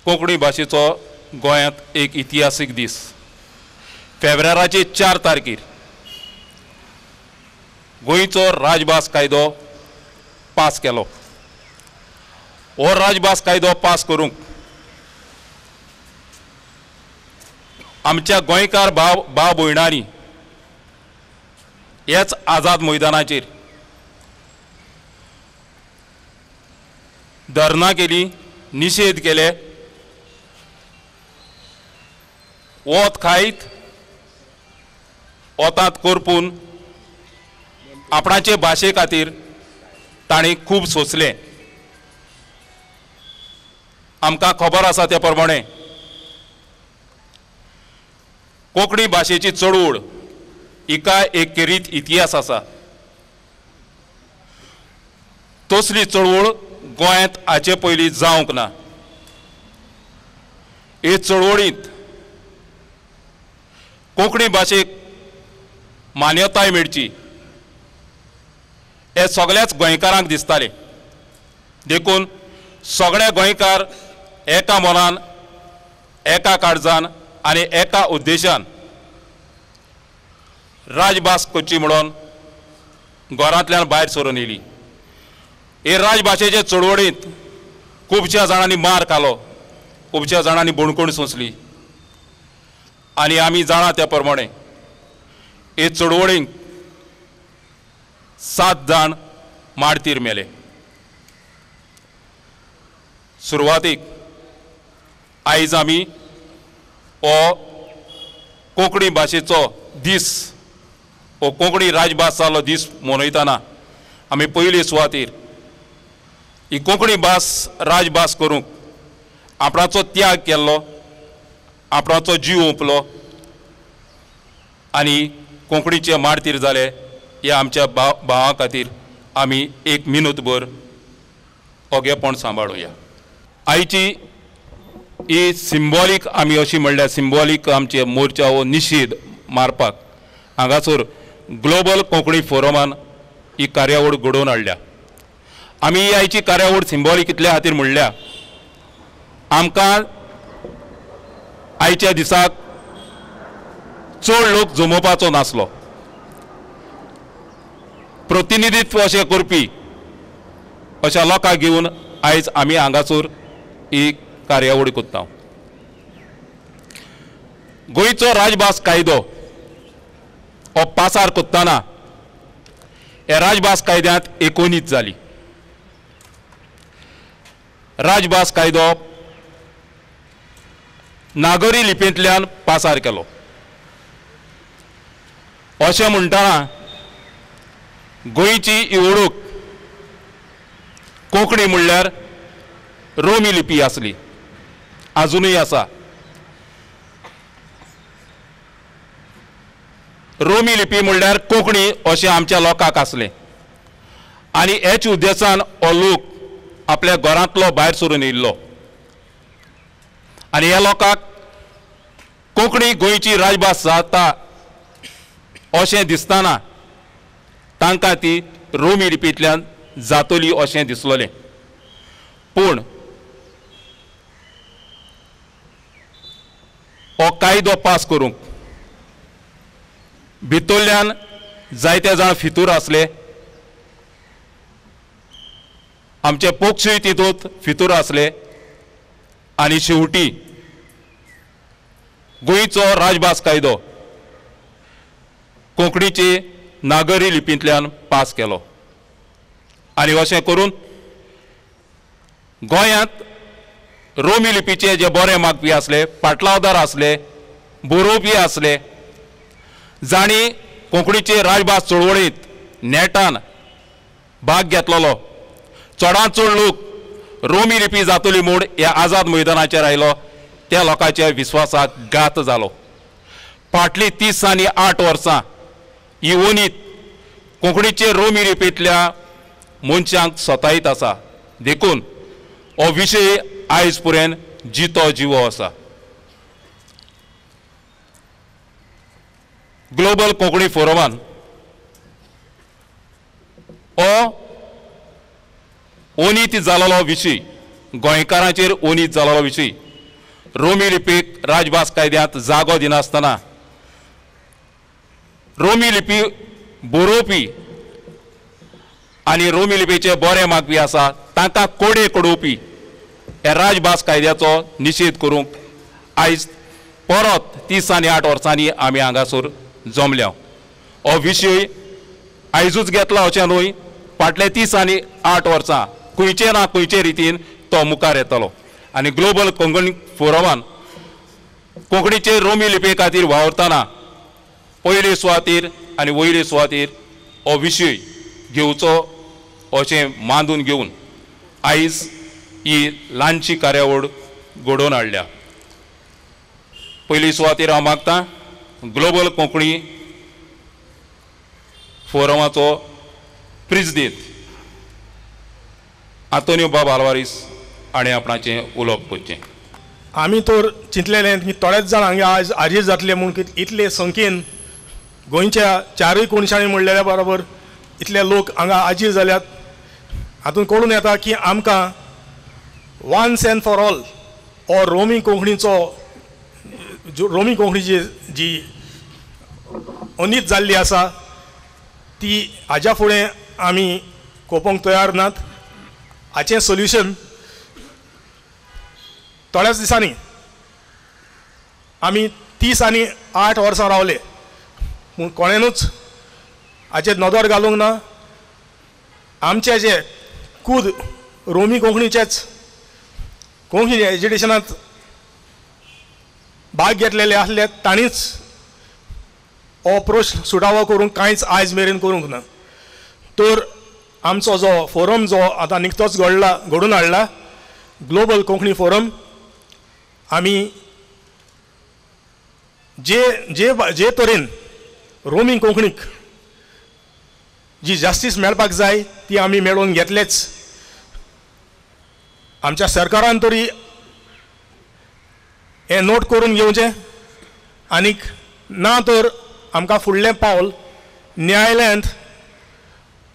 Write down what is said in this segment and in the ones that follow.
कोंकणी भाशेचो गोंयांत एक इतिहासीक दीस फेब्रुवाराचे 4 तारखेर गोंयचो राजभास कायदो पास केलो. हो राजभास कायदो पास करूंक आमच्या गोंयकार भाव भयणांनी हेच आझाद मैदानाचेर धरणां केली, निशेध केले. वत खायत वतात करपून आपणाचे भाशे खातीर ताणी खूब सोंसलें. आमकां खबर आसा त्या प्रमाणे कोंकणी भाशेची चळवळ हिका एक केरीत इतिहास आसा. तसली चळवळ गोंयांत हाचे पयलीं जावंक ना. हे चळवळींत कोंकणी भाशेक मान्यताय मेळची हे सगळ्याच गोंयकारांक दिसतालें. देखून सगळे गोंयकार एका मोलान, एका काळजान आनी एका उद्देशान राजभास करची म्हणून घरांतल्यान भायर सरून येयली. हे राजभाशेचे चळवळींत खुबश्या जाणांनी मार खालो, खुबश्या जाणांनी बणकूण सोंसली. आनी आमी जाणा त्या प्रमाणे हे चळवळींक 7 जाण मारतीर मेले. सुरवातीक आयज आमी हो कोंकणी भाशेचो दीस, हो कोंकणी राजभास जालो दीस मनयतना आमी पयले सुवातेर ही कोंकणी भास राजभास करूंक आपणाचो त्याग केल्लो, आपणाचो जीव ओंपलो आनी कोंकणीचे मारतीर जाले हे आमच्या भावां खातीर आमी 1 मिनटभर ओगेपण सांबाळुया. आयची ही सिंबॉलीक आमी अशी म्हणल्यार सिंबॉलीक आमचे मोर्चा हो निशेध मारपाक हांगासर ग्लोबल कोंकणी फोरमान ही कार्यावळ घडोवन हाडल्या. आमी ही आयची कार्यावळ सिंबॉलीक इतल्या खातीर म्हणल्या आमकां आयच्या दिसाक चड लोक जमोवपाचो नासलो. प्रतिनिधित्व अशें करपी अशा लोकांक घेवन आयज आमी हांगासर ही कार्यावळ कोत्ता. गोंयचो राजभास कायदो हो पासार कोत्ताना हे राजभास कायद्यांत एकोणीस जाली. राजभास कायदो नागरी लिपींतल्यान पासार केलो. अशें म्हणटना गोंयची ही ओळख कोंकणी म्हणल्यार रोमी लिपी आसली, अजुनूय आसा. रोमी लिपी म्हणल्यार कोंकणी अशें आमच्या लोकांक आसलें आनी हेच उद्देशान हो लोक आपल्या घरांतलो भायर सरून येयल्लो आनी ह्या लोकांक कोंकणी गोंयची राजभास जाता अशें दिसताना तांकां ती रोमी लिपींतल्यान जातली अशें दिसलोलें. पूण हो कायदो पास करूंक भितरल्यान जायते जाण फितूर आसले. आमचे पक्षूय तितूंत फितूर आसले आनी शेवटी गोंयचो राजभास कायदो कोंकणीचे नागरी लिपींतल्यान पास केलो. आनी अशें करून गोंयांत रोमी लिपीचे जे बरे मागपी आसले, पाटलावदार आसले, बरोवपी आसले, जाणी कोंकणीचे राजभास चळवळींत नेटान भाग घेतलोलो. चडांत चड लोक रोमी लिपी जातली म्हूण ह्या आझाद मैदानाचेर आयलो. त्या लोकांच्या विस्वासाक घात जालो. फाटलीं 30 आनी 8 वर्सां ही वणीत कोंकणीचे रोमी लिपींतल्या मनशांक सतायत आसा. देखून हो विशय आयज पर्यंत जितो जिवो आसा. ग्लोबल कोंकणी फोरमान हो ओनीत जालोलो विशय, गोंयकारांचेर ओनीत जालोलो विशय रोमी लिपीक राजभास कायद्यांत जागो दिनासतना रोमी लिपी बरोवपी आनी रोमी लिपीचे बरे मागपी आसा तांकां कोडे कडोवपी ह्या राजभास कायद्याचो निशेध करूंक आयज परत 30 आनी 8 वर्सांनी आमी हांगासर जमल्या. हो विशय आयजूच घेतला अशें न्हय, फाटले 30 आनी 8 वर्सां खंयचे ना खंयचे रितीन तो मुखार येतलो. आनी ग्लोबल कोंकणी फोरमान कोंकणीचे रोमी लिपी खातीर वावरतना पयले सुवातेर आनी वयले सुवातेर हो विशय घेवचो अशें मांडून घेवन आयज ही ल्हानशी कार्यावळ घडोवन हाडल्या. पयली सुवातेर हांव मागतां ग्लोबल कोंकणी फोरमाचो प्रेसिडेंट आंतोनियो बाब आल्वारीस हाणें आपणाचें उलोवप करचें. आमी तर चिंतलेलें की थोडेच जाण हांगा आज हाजीर जातले म्हूण इतले संख्येन गोंयच्या 4 कोनशांनी म्हणलेल्या बरोबर इतले लोक हांगा हाजीर जाल्यात. हातूंत कळून येता की आमकां वन्स एंड फॉर ऑल हो रोमी कोंकणीची जी अनीत जाल्ली आसा ती हाज्या फुडें आमी कोपोवंक तयार नात. हाचें सोल्युशन थोड्याच दिसांनी आमी 30 आनी 8 वर्सां रावले पूण कोणेनूच हाचेर नदर घालूंक ना. आमचे जे खूद रोमी कोंकणीचेच कोंकणी एज्युकेशनांत भाग घेतलेले आसले तांणीच हो प्रश्न सुटावो करूंक कांयच आयज मेरेन करूंक ना. तर आमचो जो फोरम जो आतां निकतोच घडून हाडला ग्लोबल कोंकणी फोरम, आमी जे तरेन रोमी कोंकणीक जी जस्टीस मेळपाक जाय ती आमी मेळोवन घेतलेच. आमच्या सरकारान तरी हें नोट करून घेवचें आनीक ना तर आमकां फुडलें पावल न्यायालयांत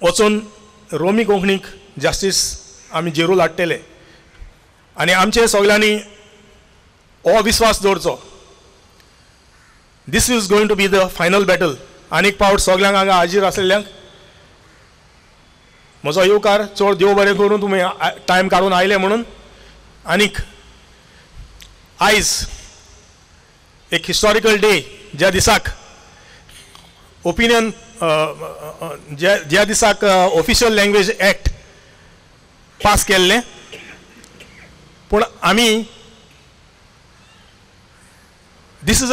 वचून रोमी कोंकणीक जस्टीस आमी जेरूल हाडटले. आनी आमचे सगळ्यांनी हो विश्वास दवरचो this is going to be the final battle. आनीक पावट सगळ्यांक हांगा हाजीर आसलेल्यांक म्हजो येवकार चड देव बरें करून तुमी टायम काडून आयले म्हणून. आनीक आयज एक हिस्टॉरिकल डे ज्या दिसाक ओपिनियन ज्या दिसाक ऑफिशियल लँग्वेज एक्ट पास केल्लें पूण आमी दीस इज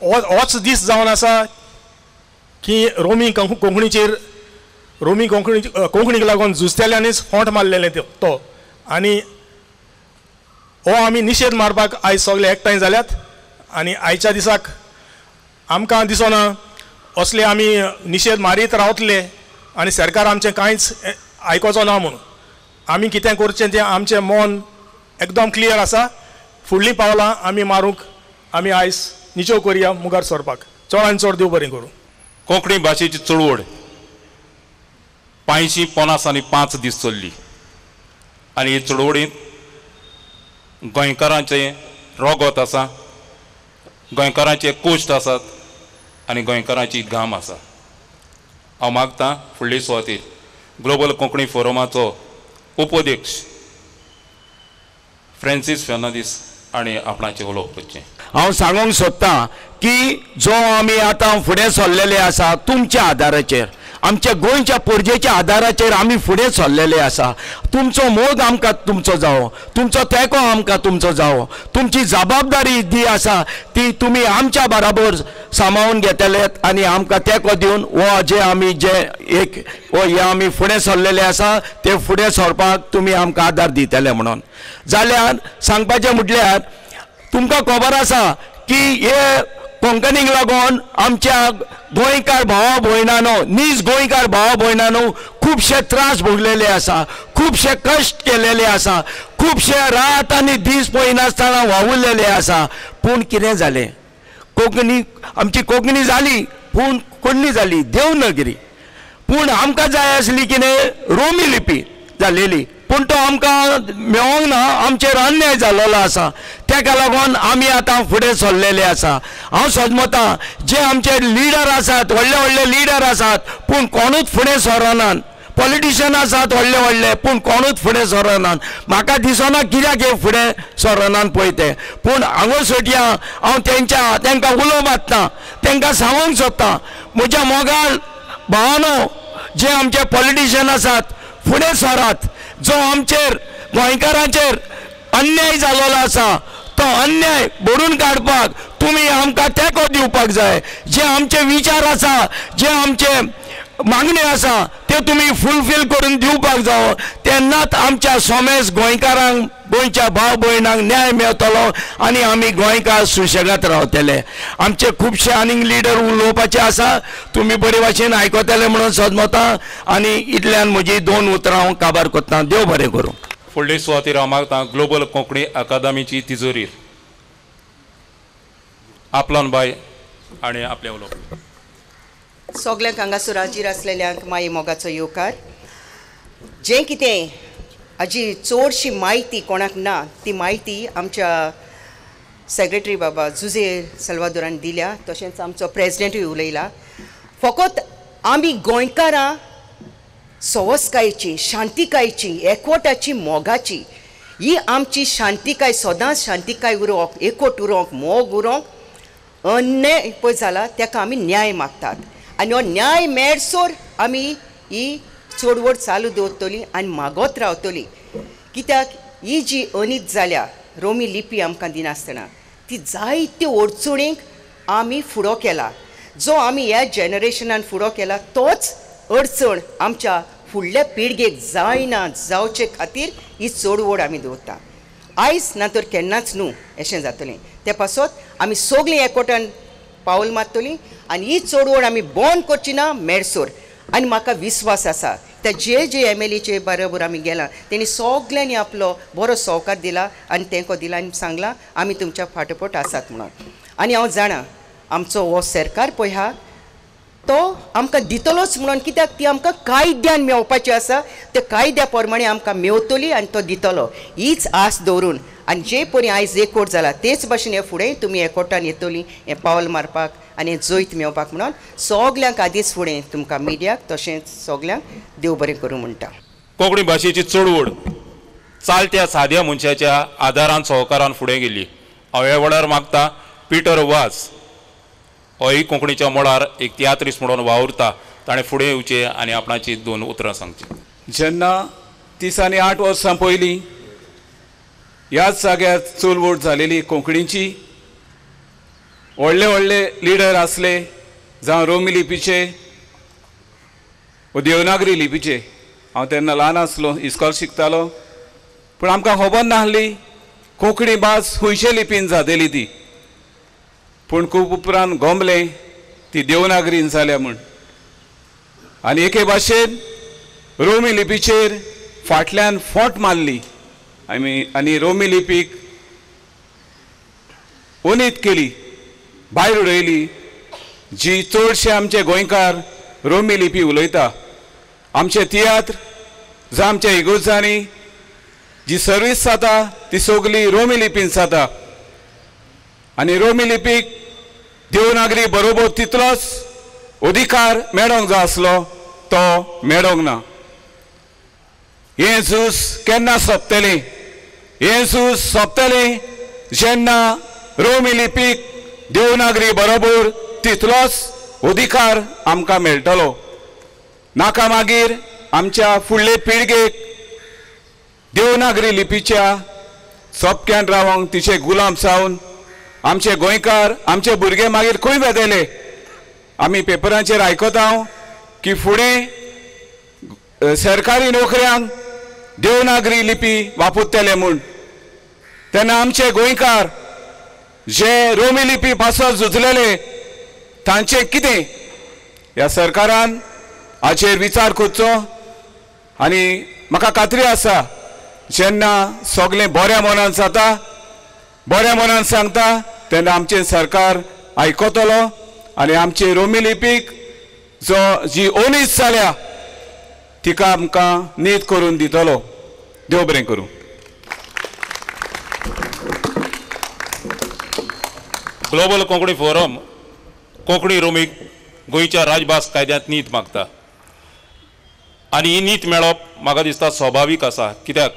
होच दीस जावन आसा की रोमी कोंकणीक लागून झुजतेल्यांनीच फोंट मारलेले तो. आनी हो आमी निशेध मारपाक आयज सगळे एकठांय जाल्यात. आनी आयच्या दिसाक आमकां दिसना असले आमी निशेध मारीत रावतले आनी सरकार आमचें कांयच आयकोचो ना म्हणून. आमी कितें करचें तें आमचें मन एकदम क्लियर आसा. फुडलीं पावलां आमी मारूंक आमी आयज निचो करया मुखार सरपाक. चड चड देव बरें करूं. कोंकणी भाशेची चळवळ 550 आनी 5 दीस चल्ली आनी हे चळवळींत गोंयकारांचें रोगत आसा, गोंयकारांचे कोश्ट आसात आनी गोंयकारांची घाम आसा. हांव मागतां फुडले सुवातेर ग्लोबल कोंकणी फोरमाचो उपाध्यक्ष फ्रांसीस फेर्नांदीस हाणें आपणाचें उलोवप करचें. हांव सांगूंक सोदतां की जो आमी आतां फुडें सरलेले आसा तुमच्या आदाराचेर, आमच्या गोंयच्या पोरजेच्या आदाराचेर आमी फुडें सरलेले आसा. तुमचो मोग आमकां तुमचो जावो, तुमचो तेंको आमकां तुमचो जावो. तुमची जबाबदारी जी आसा ती तुमी आमच्या बराबर सांबाळून घेतलेत आनी आमकां तेंको दिवन हो जे आमी फुडें सरलेले आसा ते फुडें सरपाक तुमी आमकां आदार दितले म्हणून. जाल्यार सांगपाचें म्हटल्यार तुमकां खबर आसा की हे कोंकणीक लागून आमच्या गोंयकार भावा भयणांनो, नीज गोंयकार भावा भयणांनो खुबशे त्रास भोगलेले आसा, खुबशे कश्ट केलेले आसा, खुबशे रात आनी दीस पळयनासतना वावुरलेले आसा. पूण कितें जालें? आमची कोंकणी जाली पूण कोंकणी जाली देवनागरी. पूण आमकां जाय आसली कितें? रोमी लिपी जालेली. पूण तो आमकां मेळोंक ना, आमचेर अन्याय जाल्लो आसा, ताका लागून आमी आतां फुडें सरलेले आसा. हांव सोजमतां जे आमचे लिडर आसात, व्हडले व्हडले लिडर आसात, पूण कोणूच फुडें सरनात. पॉलिटिशियन आसात व्हडले व्हडले, पूण कोणूच फुडें सरनात. म्हाका दिसना कित्याक हे फुडें सरनात पळय ते. पूण हांगा सोटया हांव तांकां उलो मारता, तांकां सांगूंक सोदतां, म्हज्या मोगाळ भावानो, जे आमचे पॉलिटिशियन आसात फुडें सरात. जो आमचेर गोंयकारांचेर अन्याय जाल्लो आसा, तो अन्याय भरून काडपाक तुमी आमकां तेंको दिवपाक जाय. जे आमचे विचार आसा, जे आमचे मागणी आसा, ते तुमी फुलफील करून दिवपाक जावो. तेन्नाच आमच्या सोमेस गोंयकारांक, गोंयच्या भाव भयणांक न्याय मेळटलो आनी आमी गोंयकार सुशेगाद रावतले. आमचे खुबशे आनीक लिडर उलोवपाचे आसा, तुमी बरे भाशेन आयकतले म्हणून सजमतां. आनी इतल्यान म्हजी 2 उतरां हांव काबार कोत्ता. देव बरें करूं. फुडली सुवातेर हांव मागता ग्लोबल कोंकणी अकादमीची तिजोरीर आपलान बाय आनी आपले उलोवप. सगळ्यांक हांगासर हाजीर आसलेल्यांक माये मोगाचो येवकार. जें कितें हाजी चडशी म्हायती कोणाक ना, ती म्हायती आमच्या सेक्रेटरी बाबा जुझे सल्वादोरान दिल्या, तशेंच आमचो प्रेजिडेंटूय उलयला. फकत आमी गोंयकारां सवस्कायेची, शांतीकायेची, एकवटाची, मोगाची, ही आमची शांतीकाय सदांच शांतीकाय उरोवंक, एकवट उरोवंक, मोग उरोवंक अन्याय पळय जाला ताका आमी न्याय मागतात. आनी हो न्याय मेळसोर आमी ही चळवळ चालू दवरतली आनी मागोत रावतली. कित्याक ही जी अनीत जाल्या रोमी लिपी आमकां दिनासतना, ती जायत्यो अडचणींक आमी फुडो केला. जो आमी ह्या जनरेशनान फुडो केला तोच अडचण आमच्या फुडल्या पिळगेक जायना जावचे खातीर ही चळवळ आमी दवरता. आयज ना तर केन्नाच न्हू अशें जातलें. ते पासत आमी सगळीं एकवटान पावल मारतलीं आनी ही चळवळ आमी बंद करची ना मेळसोर. आनी म्हाका विस्वास आसा ते जे MLAचे बरोबर आमी गेलां, तेणी सगल्यांनी आपलो बरो सहकार दिला आनी तेंको दिला आनी सांगलां आमी तुमच्या फाटोफाट आसात म्हणून. आनी हांव जाणा आमचो हो सरकार पळय आहा तो आमकां दितलोच म्हणून. कित्याक ती आमकां कायद्यान मेळपाची आसा, त्या कायद्या प्रमाणे आमकां मेळटली आनी तो दितलो, हीच आस दवरून. आनी जे परी आयज एकवट जाला तेच भाशेन हे फुडें तुमी एकवटान येतली हें पावल मारपाक आनी हें जैत मेळपाक म्हणून. सगल्यांक आदींच फुडें तुमकां मिडियाक तशेंच सगल्यांक देव बरें करूं म्हणटा. कोंकणी भाशेची चळवळ चालत्या साद्या मनशाच्या आदारान सहकारान फुडें गेली. हांव ह्या वेळार मागता पिटर वाज होय कोंकणीच्या मळार एक तियात्रीस म्हणून वावुरता, ताणें फुडें येवचें आनी आपणाची 2 उतरां सांगची. जेन्ना 30 आनी 8 वर्सां पयलीं ह्याच जाग्यार चळवळ जालेली कोंकणीची, व्हडले व्हडले लिडर आसले, जावं रोमी लिपीचे वा देवनागरी लिपीचे. हांव तेन्ना ल्हान आसलो, इस्कॉल शिकतालो, पूण आमकां खबर नासली कोंकणी भास खुंयचे लिपीन जातली ती. पूण खूब उपरांत गोमलें ती देवनागरीन जाल्या म्हूण. आनी एके भाशेन रोमी लिपीचेर फाटल्यान फोट मारली आनी रोमी लिपीक उणीत केली, भायर उडयली. जी चडशे आमचे गोंयकार रोमी लिपी उलयता, आमचे तियात्र जावं आमच्या इगोर्जांनी जी सर्वीस जाता ती सगळी रोमी लिपीन जाता. आनी रोमी लिपीक देवनागरी बरोबर तितलोच अधिकार मेळोंक जाय आसलो, तो मेळोंक ना. हें झूज केन्ना सोंपतलें? हें झूज सोंपतलें जेन्ना रोमी लिपीक देवनागरी बरोबर तितलोच अधिकार आमकां मेळटलो. नाका मागीर आमच्या फुडले पिळगेक देवनागरी लिपीच्या सोंपक्यान रावंक तिचे गुलाम जावन आमचे गोंयकार, आमचे भुरगे मागीर खंय वेदेले. आमी पेपरांचेर आयकता की फुडें सरकारी नोकऱ्यांक देवनागरी लिपी वापरतले म्हूण. तेन्ना आमचे गोंयकार जे रोमी लिपी पासत झुजलेले तांचें कितें? ह्या सरकारान हाचेर विचार करचो. आनी म्हाका खात्री आसा जेन्ना सगळें बऱ्या मनान जाता, बऱ्या मनान सांगता, तेन्ना आमचें सरकार आयकतलो आनी आमचे रोमी लिपीक जी ओनीस जाल्या तिका आमकां नीट करून दितलो. देव बरें करूं. ग्लोबल कोंकणी फोरम कोंकणी रोमीक गोंयच्या राजभास कायद्यांत नीत मागता आनी ही नीत मेळप म्हाका दिसता स्वाभावीक आसा. कित्याक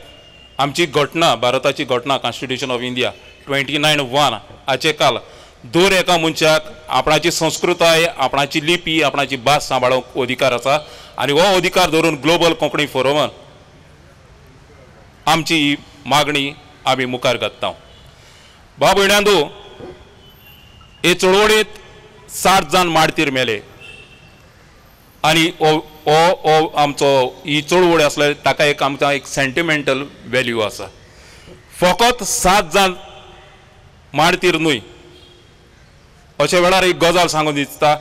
आमची घटना, भारताची घटना, कॉन्स्टिट्यूशन ऑफ इंडिया 29(1) हाचे काल दर एका मनशाक आपणाची संस्कृताय, आपणाची लिपी, आपणाची भास सांबाळूंक अधिकार आसा आनी हो अधिकार धरून ग्लोबल कोंकणी फोरमान आमची ही मागणी आमी मुखार घालता. भाव भयणांदो, हे चळवळींत 60 जाण मारतीर मेले आनी हो आमचो ही चळवळ आसले ताका एक आमकां एक सेंटिमेंटल वॅल्यू आसा. फकत 7 जाण मारतीर न्हय, अशा वेळार एक गजाल सांगून दिसता.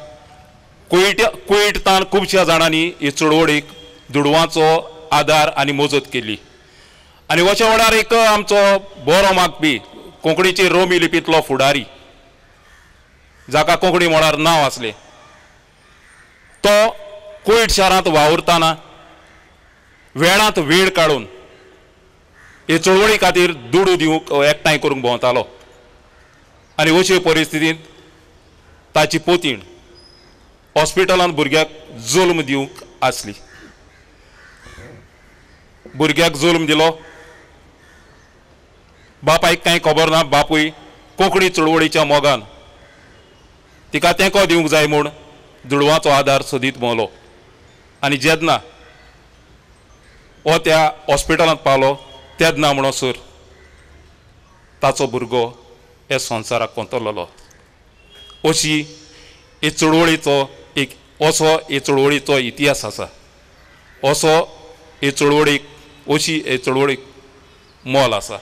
कुवेतान खुबश्या जाणांनी ही चळवळीक दुडवांचो आदार आनी मजत केली आनी अशा वेळार एक आमचो बरो मागपी कोंकणीचे रोमी लिपींतलो फुडारी, जाका कोंकणी मळार नांव आसलें, तो कुवेट शारांत वावुरतना वेळांत वेळ काडून हे चळवळी खातीर दुडू दिवंक एकठांय करूंक भोंवतालो आनी अशे परिस्थितींत ताची पोतीण हॉस्पिटलांत भुरग्याक जल्म दिवंक आसली. भुरग्याक जल्म दिलो, बापायक कांय खबर ना. बापूय कोंकणी चळवळीच्या मोगान तिका तेंको दिवंक जाय म्हूण दुडवांचो आदार सोदीत भोंवलो आनी जेन्ना हो त्या हॉस्पिटलांत पावलो तेन्ना म्हणसर ताचो भुरगो ह्या संवसाराक कोंतरलेलो. अशी हे चळवळीचो एक असो हे चळवळीचो इतिहास आसा. असो हे चळवळीक अशी हे चळवळीक मोल आसा.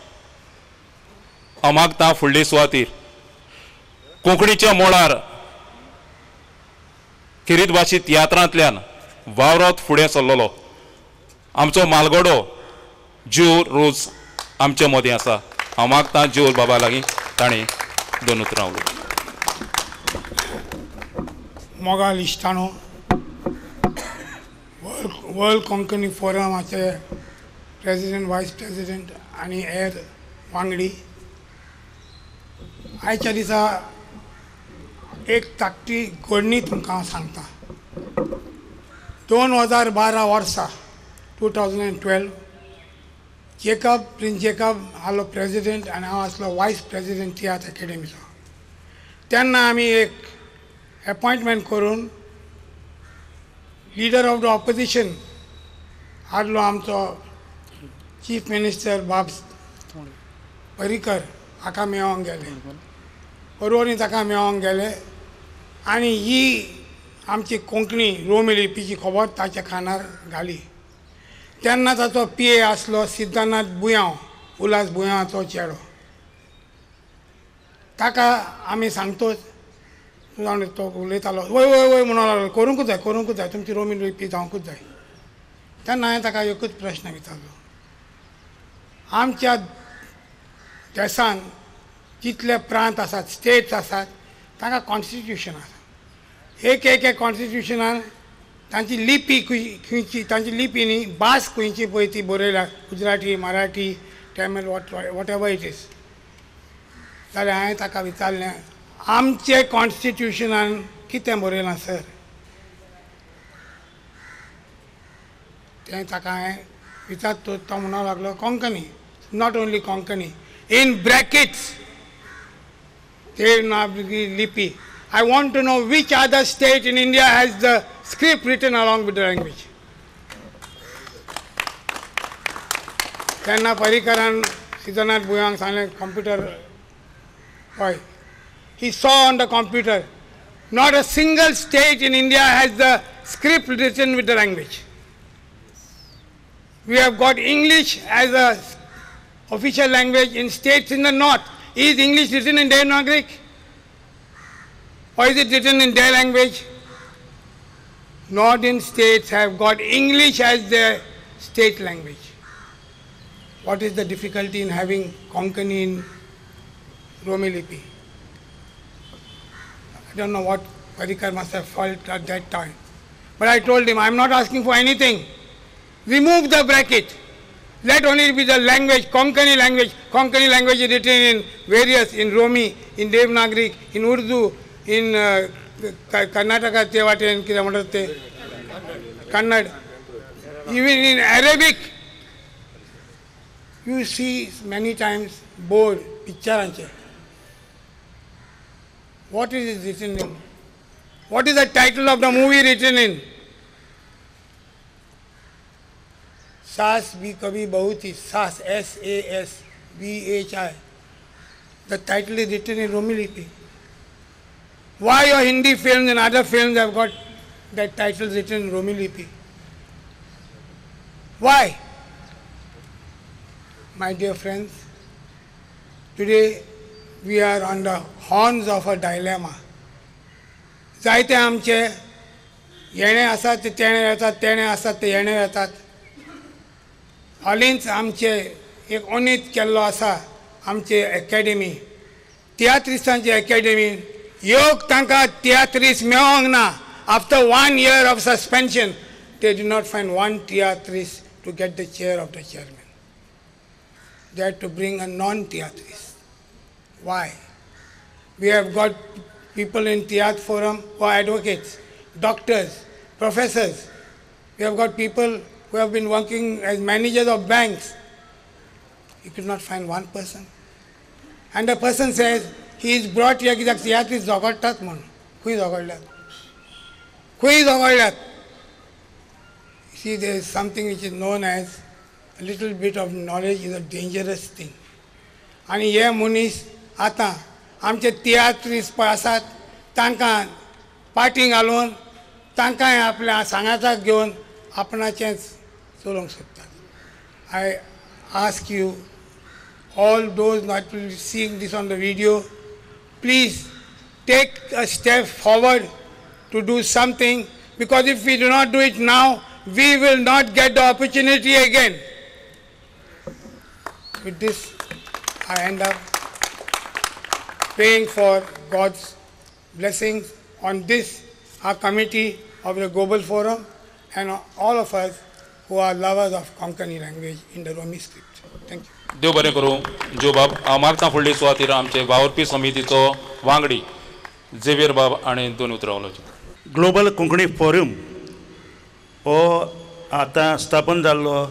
हांव मागतां फुडले सुवातेर कोंकणीच्या मोळार किरीत भाशी तियात्रांतल्यान वावरत फुडें सरलेलो आमचो मालगडो ज्यो रोज आमच्या मदीं आसा. हांव मागतां ज्यो बाबा लागीं ताणें 2 उतरां उलयलीं. मोगाल इश्टाणो, वर्ल्ड कोंकणी फोरमाचे प्रेसिडेंट, वायस प्रेसिडेंट आनी हेर वांगडी, आयच्या दिसा एक धाकटी घडणी तुमकां हांव सांगता. 2012 वर्सा 2012 प्रिन्स जेकब आसलो प्रेसिडेंट आनी हांव आसलो वायस प्रेसिडेंट तियात्र अकॅडमीचो. तेन्ना आमी एक अपॉइंटमेंट करून लिडर ऑफ द ऑपोजिशन हाडलो आमचो चीफ मिनिस्टर बाब पर्रीकर. हाका मेळोंक गेले, परवरी ताका मेळोंक गेले आनी ही आमची कोंकणी रोमी लिपीची खबर ताच्या कानार घाली. तेन्ना ताचो PA आसलो सिद्धनाथ बुयांव, उल्हास बुयांवाचो चेडो. ताका आमी सांगतोच तो उलयतालो, वय वय वय म्हणून लागलो, करूंकूच जाय तुमची रोमी लिपी जावंकूच जाय. तेन्ना हांवें ताका एकूच प्रश्न विचारलो, आमच्या देशान जितले प्रांत आसात, स्टेट्स आसात, तांकां कॉन्स्टिट्यूशन आसा. एक कॉन्स्टिट्यूशनान तांची लिपी खंयची, तांची लिपी न्ही, भास खंयची पळय ती बरयल्या, Gujarati, Marathi, Tamil, what ever it is. जाल्यार हांवें ताका विचारलें, आमचे कॉन्स्टिट्यूशनान कितें बरयलां सर? तें ताका हांवें विचारतो, तो म्हणूंक लागलो Konkani, not only Konkani, in brackets Devanagari लिपी. I want to know which other state in India has the script written along with the language. Tenna Parikaran Siddhanath Buyang सांगलें computer boy. He saw on the computer, not a single state in India has the script written with the language. We have got English as a official language in states in the north. Is English written in Devanagari? Or is it written in their language? Northern states have got English as their state language. What is the difficulty in having Konkani in Romi Lipi? I don't know what Parikar must have felt at that time. But I told him, I am not asking for anything. Remove the bracket. Let only be the language, Konkani language. Konkani language is written in various, in Romi, in Devanagari, in Urdu, in Karnataka, Kannada. Even in Arabic, you see many times board, picture. What is it written in? What is the title of the movie written in? Saas bhi kabhi bahuti, Saas, S-A-S-B-H-I. The title is written in Romi Lipi. Why your Hindi films and other films have got that title written in Romi Lipi? Why? My dear friends, today we are on the horns of a dilemma. जायते आमचे येणे आसात ते तेणे येतात, तेणे आसात ते येणे येतात. हालींच आमचे एक उन्नीत केल्लो आसा आमचे अकॅडमी, तियात्रिस्तांची अकॅडमी. योग तांकां तियात्रीस मेळोंक ना. After 1 year of suspension, they did not find one tiatris to get the chair of the chairman. They had to bring a non-tiatris. Why? We have got people in Tiyat Forum who are advocates, doctors, professors. We have got people who have been working as managers of banks. You could not find one person. And the person says, he is brought here, की तियात्रीस झगडटात म्हणून. खंय झगडल्यात? खंय झगडल्यात? See, there is something which is known as a little bit of knowledge is a dangerous thing. आणि हे मनीस आतां आमचे तियात्रीस पळय आसात तांकां पाटी घालून तांकांय आपल्या सांगाताक घेवन आपणाचेंच चलोवंक सोदतात. I ask you all those not seeing this on the video, please take a step forward to do something, because if we do not do it now, we will not get the opportunity again. With this, I end up praying for God's blessings on this, our committee of the Global Forum, and all of us who are lovers of Konkani language in the Romi script. Thank you. देव बरें करूं. जो बाब हांव मागता फुडली सुवातेर आमचे वावरपी समितीचो वांगडी झेवियर बाब आनी 2 उतरां उलोवचीं. ग्लोबल कोंकणी फोरम हो आतां स्थापन जाल्लो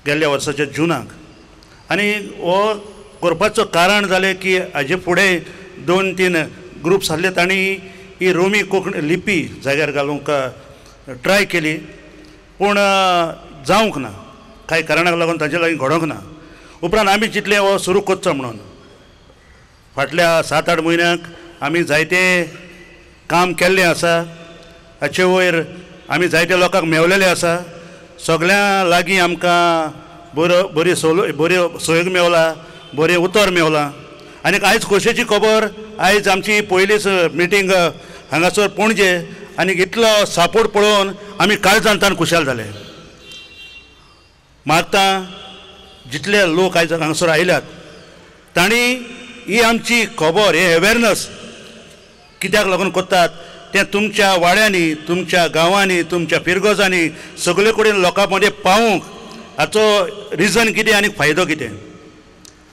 गेल्ल्या वर्साच्या जुनाक, आनी हो करपाचो कारण जालें की हाजे फुडें 2-3 ग्रुप्स आसले तांणी ही रोमी कोंकणी लिपी जाग्यार घालूंक ट्राय केली, पूण जावंक ना. कांय कारणाक लागून तांचे लागीं घडोवंक ना. उपरांत आमी चिंतलें हो सुरू करचो म्हणून. फाटल्या 7-8 म्हयन्याक आमी जायतें काम केल्लें आसा. हाचे वयर आमी जायत्या लोकांक मेवलेले आसा. सगळ्यां लागीं आमकां बरी सोयग मेवला, बरें उतर मेवलां. आनी आयज खोशयेची खबर, आयज आमची पयलीच मिटींग हांगासर पणजे, आनी इतलो सापोर्ट पळोवन आमी काळजांतान खुशाल जाले. मागता जितले लोक आयज हांगासर आयल्यात तांणी ही आमची खबर, हे अवेरनस कित्याक लागून करतात तें तुमच्या वाड्यांनी, तुमच्या गांवांनी, तुमच्या फिरगोजांनी सगळे कडेन लोकां मदें पावूंक हाचो रिजन कितें आनी फायदो कितें.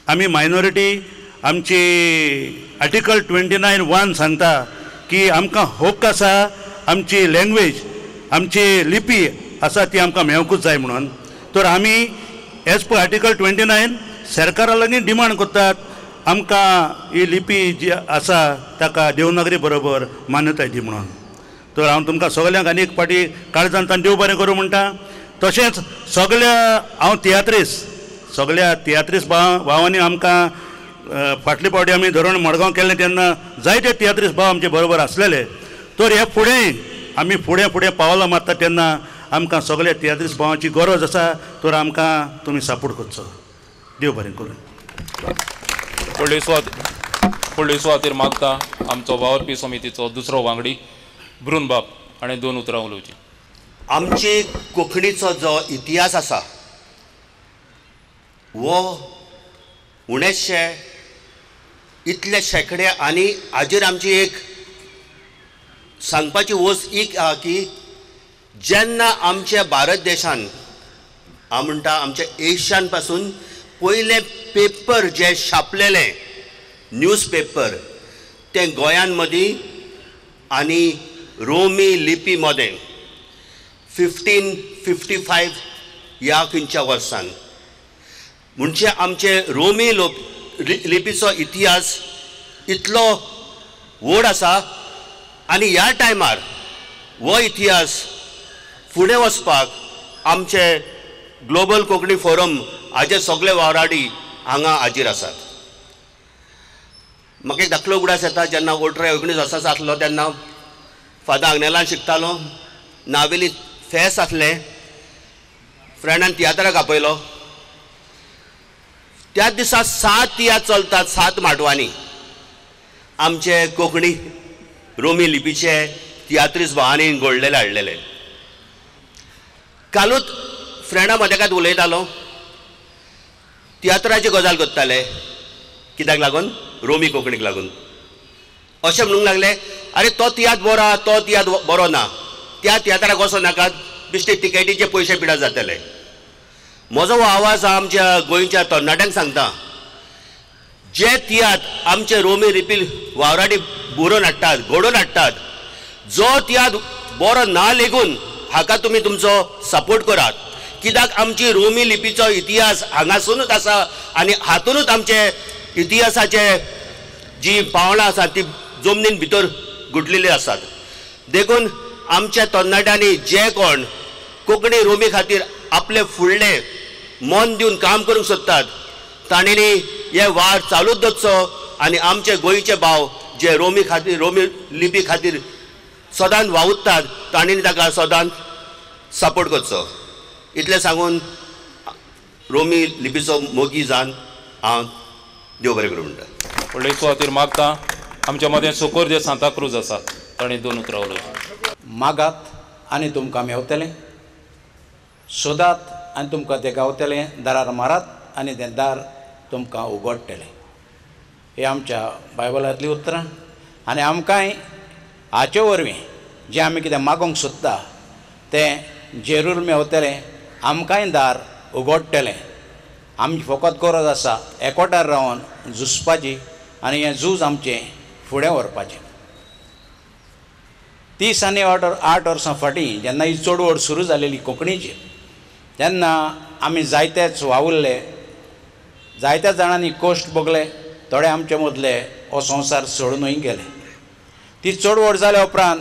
आमी मायनॉरिटी, आमची आर्टिकल 29(1) सांगता की आमकां हक्क आसा आमची लँग्वेज, आमची लिपी आसा ती आमकां मेळोंकूच जाय म्हणून. तर आमी एज पर आर्टिकल 29 सरकारा लागीं डिमांड करतात आमकां ही लिपी जी आसा ताका देवनागरी बरोबर मान्यताय दी म्हणून. तर हांव तुमकां सगळ्यांक आनी एक फावटी काळजांतान देव बरें करूं म्हणटा. तशेंच हांव सगळ्या तियात्रीस भावांनी आमकां फाटले फावटी आमी धरून मडगांव केल्लें तेन्ना जायते तियात्रीस भाव आमचे बरोबर आसलेले. तर हे फुडें आमी फुडें पावलां मारता तेन्ना आमकां सगळ्या तियात्रीस भावांची गरज आसा. तर आमकां तुमी सपोर्ट करचो. देव बरें करूं. फुडले सुवातेर मागता आमचो वावरपी समितीचो दुसरो वांगडी ब्रून बाब आनी 2 उतरां उलोवचीं. आमची कोंकणीचो जो इतिहास आसा वो उणेशे इतले शेकडे, आनी हाजेर आमची एक सांगपाची वस्त एक आहा की जेन्ना आमच्या भारत देशान हांव म्हणटा आमच्या एशियान पासून पयले पेपर जे छापलेले न्यूज पेपर ते गोंयान मदीं आनी रोमी लिपी मदें 1555 ह्या खंयच्या वर्सान म्हणजे आमचे रोमी लिपीचो इतिहास इतलो व्हड आसा आनी ह्या टायमार हो इतिहास फुडें वचपाक आमचे ग्लोबल कोंकणी फोरम हाजे सगळे वावराडी हांगा हाजीर आसात. म्हाका एक धाकलो उगडास येता जेन्ना 18-19 वर्सांचो आसलो तेन्ना फादर आग्नेलान शिकतालो. नावेली फेस्त आसलें, फ्रेंडान तियात्राक आपयलो. त्याच दिसा 7 तियात्र चलतात 7 माटवांनी. आमचे कोंकणी रोमी लिपीचे तियात्रीस भावांनी घडलेले हाडलेले. कालूच फ्रेंडा मदेकात उलयतालो, तियात्राची गजाल करताले. कित्याक लागून? रोमी कोंकणीक लागून. अशें म्हणूंक लागले, अरे तो तियात्र बरो आहा, तो तियात्र बरो ना, त्या तियात्राक वचो नाकात, बेश्टे तिकेटीचे पयशे पिड्यार जातले. म्हजो हो आवाज आमच्या गोंयच्या तरणाट्यांक सांगता, जे तियात्र आमचे रोमी लिपी वावराडी बुरोवन हाडटात, घडोवन हाडटात, जो तियात्र बरो ना लेगून हाका तुमी तुमचो सपोर्ट करात. कित्याक आमची रोमी लिपीचो इतिहास हांगासूनच आसा आनी हातूनच आमचे इतिहासाचे जी पावलां आसात ती जमनीन भितर गुटलेली आसात. देखून आमच्या तरणाट्यांनी जे कोण कोंकणी रोमी खातीर आपले फुडले मन दिवन काम करूंक सोदतात तांणी हे वार चालूच दवरचो आनी आमचे गोंयचे भाव जे रोमी लिपी खातीर सदांच वावुरतात तांणी ताका सदांच सपोर्ट करचो. इतलें सांगून रोमी लिपीचो मोगी जावन हांव देव बरें करूं म्हणटा. व्हडले खातीर मागता. आमच्या मदें सोकोर जे सांताक्रूज आसा ताणें 2 उतरां उलयलीं. मागात आनी तुमकां मेवतलें, सोदात आनी तुमकां तें गावतलें, दारार मारात आनी तें दार तुमकां उगडटलें. ही आमच्या बायबलांतलीं उतरां. आनी आमकांय हाचे वरवीं जें आमी कितें मागोंक सोदता तें जरूर मेवतलें, आमकांय दार उगडटलें. आमची फकत गरज आसा एकवटार रावन झुजपाची आनी हें झूज आमचें फुडें व्हरपाचें. 30 आनी 8 वर्सां फाटीं जेन्ना ही चळवळ सुरू जालेली कोंकणीची, तेन्ना आमी जायतेच वावुरले, जायत्या जाणांनी कश्ट भोगले, थोडे आमचे मदले हो संवसार सोडूनय गेले. ती चळवळ जाल्या उपरांत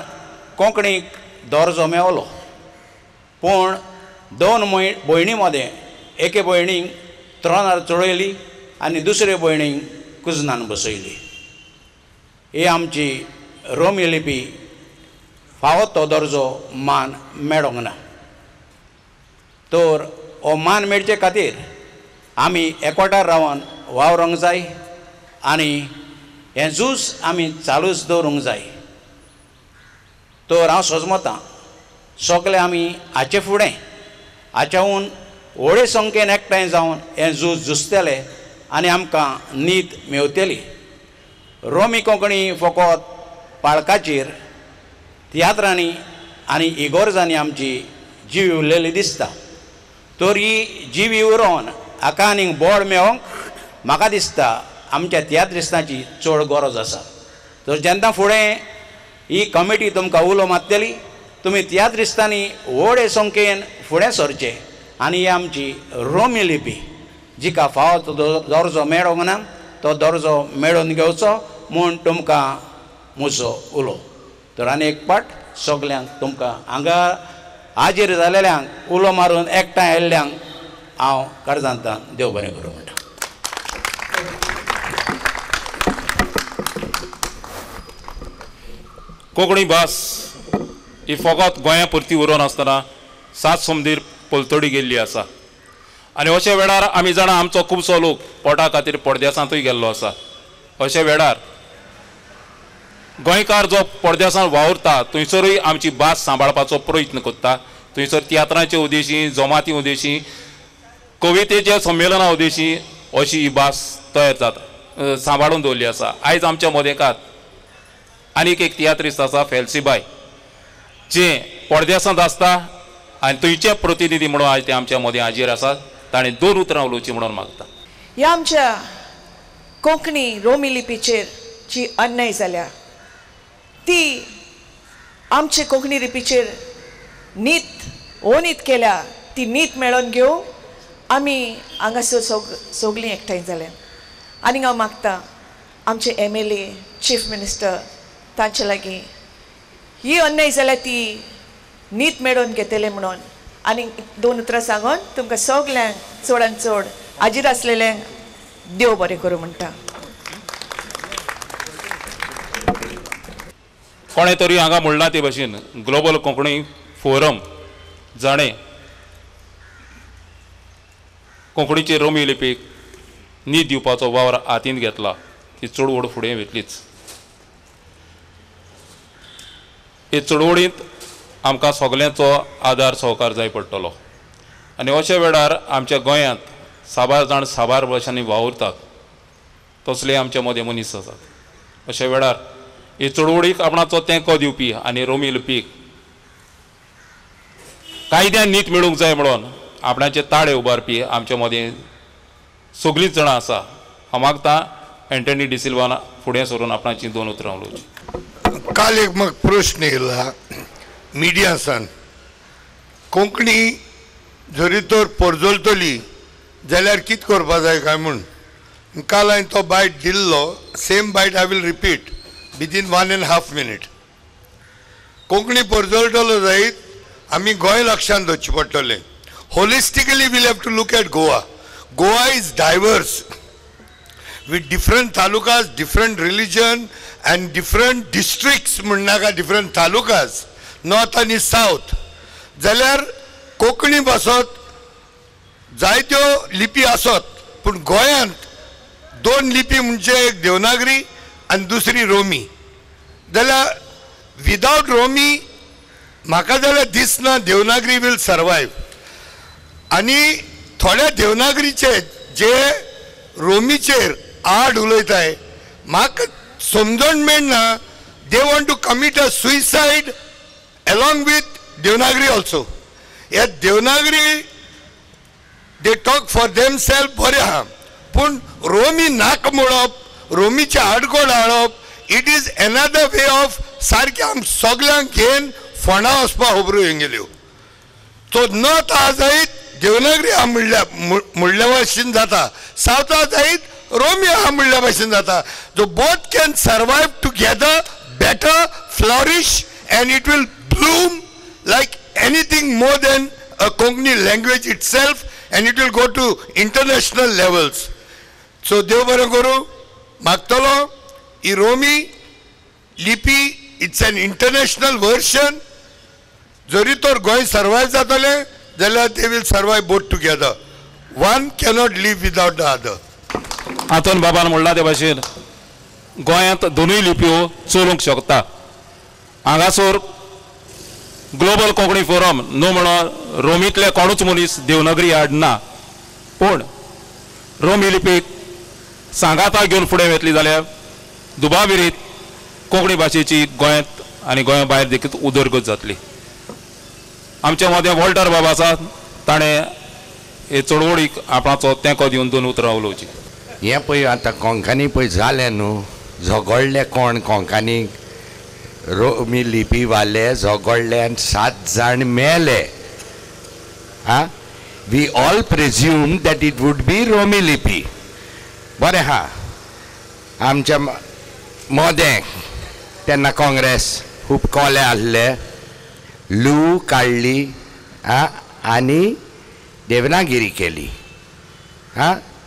कोंकणीक दर्जो मेवलो. पूण 2 भयणी मदें एके भयणीक त्रोनार चडयली आनी दुसरे भयणीक कुजनान बसयली. ही आमची रोमी लिपी फावो तो दर्जो मान मेळोंक ना. तर हो मान मेळचे खातीर आमी एकवटार रावन वावरूंक जाय आनी हें झूज आमी चालूच दवरूंक जाय. तर हांव सोजमतां सगळे आमी हाचे फुडें हाच्याहून व्हडे संख्येन एकठांय जावन हें झूज झुजतले आनी आमकां न्हीद मेवतली. रोमी कोंकणी फकत पाळकाचेर तियात्रांनी आनी इगोर्जांनी आमची जीव उरलेली दिसता. तर ही जीव उरोवन हाका आनीक बोड मेळोवंक म्हाका दिसता आमच्या तियात्रिस्तांची चड गरज आसा. तर जेन्ना फुडें ही कमिटी तुमकां उलो मारतली, तुमी तियात्रिस्तांनी व्हडे संख्येन फुडें सरचें आनी ही आमची रोमी लिपी जिका फावो तो दर्जो मेळोंक ना तो दर्जो मेळोवन घेवचो म्हूण तुमकां म्हजो उलो. तर आनी एक पाट सगल्यांक तुमकां हांगा हाजीर जालेल्यांक उलो मारून एकठांय आयिल्ल्यांक हांव कारजांतां देव बरें करूं म्हणटा. कोंकणी भास ही फकत गोंया पुरती उरोवन आसतना 7 समदीर पलतडी गेल्ली आसा. आनी अशा वेळार आमी जाणा आमचो खुबसो लोक पोटा खातीर परदेसांतूय गेल्लो आसा. अशा वेळार गोंयकार जो परदेसांत वावुरता थंयसरूय आमची भास सांबाळपाचो प्रयत्न करता. थंयसर तियात्रांचे उद्देशी, जमाती उद्देशी, कवितेच्या संमेलना उद्देशी अशी ही भास तयार जाता, सांबाळून दवरली आसा. आयज आमच्या मदेकात आनीक एक तियात्रिस्ट आसा फेल्सीबाई, जे परदेसांत आसता आनी थंयचे प्रतिनिधी म्हणून आज ते आमच्या मदें हाजीर आसात. ताणें 2 उतरां उलोवचीं म्हणून मागता. ह्या आमच्या कोंकणी रोमी लिपीचेर जी अन्याय जाल्या ती आमचे कोंकणी लिपीचेर नीत केल्या ती नीत मेळोवन घेवंक आमी हांगासर सगळीं एकठांय जाले. आनी हांव मागता आमचे MLA चीफ मिनिस्टर तांचे लागीं ही अन्याय जाल्या ती नीत मेळोवन घेतले म्हणून आनी 2 उतरां सांगून तुमकां सगल्यांक चडांत चड हाजीर आसलेल्यांक देव बरें करूं म्हणटा. कोणें तरी हांगा म्हणला ते भाशेन ग्लोबल कोंकणी फोरम जाणें कोंकणीचे रोमी लिपीक नीत दिवपाचो वावर हातींत घेतला ती चळवळ फुडें वतलीच. हे चळवळींत आमकां सगल्यांचो आदार सहकार जाय पडटलो. आनी अशा वेळार आमच्या गोंयांत साबार जाण साबार भाशांनी वावुरतात तसले आमच्या मदें मनीस आसात. अशा वेळार हे चळवळीक आपणाचो तेंको दिवपी आनी रोमी लिपीक कायद्यान नीत मेळूंक जाय म्हणून आपणाचे ताळे उबारपी आमच्या मदें सगळींच जाणां आसा. हांव मागतां एंटनी डिसिल्वान फुडें सरून आपणाची 2 उतरां उलोवची. काल एक म्हाका प्रश्न येयला मिडियासान कोंकणी जरी तर परजळटली जाल्यार कितें करपा जाय काय म्हूण. काल हांवें तो बायट दिल्लो same bite I will repeat within 1.5 minutes. Konkani परजळटलो जायत आमी गोंय लक्षांत दवरचें पडटलें. Holistically we'll have to look at Goa. Goa is diverse with different talukas, different religion and different districts म्हणनाका different talukas, north and south. जाल्यार कोंकणी भासत जायत्यो लिपी आसत पूण गोंयांत 2 लिपी म्हणजे एक देवनागरी आनी दुसरी रोमी. जाल्यार विदाउट रोमी म्हाका जाल्यार दिसना देवनागरी वील सर्वायव. आनी थोड्या देवनागरीचे जे रोमीचेर आड उलयताय म्हाका समजून मेळना. They want to commit a suicide along with Devanagari also. हे Devanagari they talk for them self बरें आहा पूण रोमी नाक मोडप रोमीचे आडकोड हाडप it is another way of सारकें आम सगल्यांक घेवन फोंडा वचपाक खबरो येवन गेल्यो. सो नॉर्थ आहा जायत देवनागरी आहा म्हणल्या भाशेन जाता, सावथ आहा जायत रोमी आहा म्हणल्या भाशेन जाता. So both can survive together better flourish and it will bloom like anything more than a Konkani language it self and it will go to international levels. So देव बरें करूं. मागतलो ही रोमी लिपी इट्स एन इंटरनॅशनल वर्शन. जरी तर Goem survive जातलें जाल्यार they will survive both together. One cannot live without the other. हातून बाबान म्हणला ते भाशेन गोंयांत 2 लिपयो चलूंक शकता. हांगासर ग्लोबल कोंकणी फोरम न्हू म्हणून रोमींतले कोणूच मनीस देवनागरी हाडना पूण रोमी लिपीक सांगाता घेवन फुडें वतली जाल्यार दुबाविरीत कोंकणी भाशेची गोंयांत आनी गोंया भायर देखीत उदरगत जातली. आमच्या मदें वॉल्टर बाबा आसा ताणें हे चळवळीक आपणाचो तेंको दिवन 2 उतरां उलोवची. हें पळय आतां कोंकणी पळय जालें न्हू झगडले कोण कोंकणी रोमी लिपी वाले झगडले आनी 7 जाण मेले. Um we all presume that it would be Romi लिपी. बरें आहा आमच्या मोदें तेन्ना काँग्रेस खूब कोले आहले लू काडली आनी देवनागिरी केली.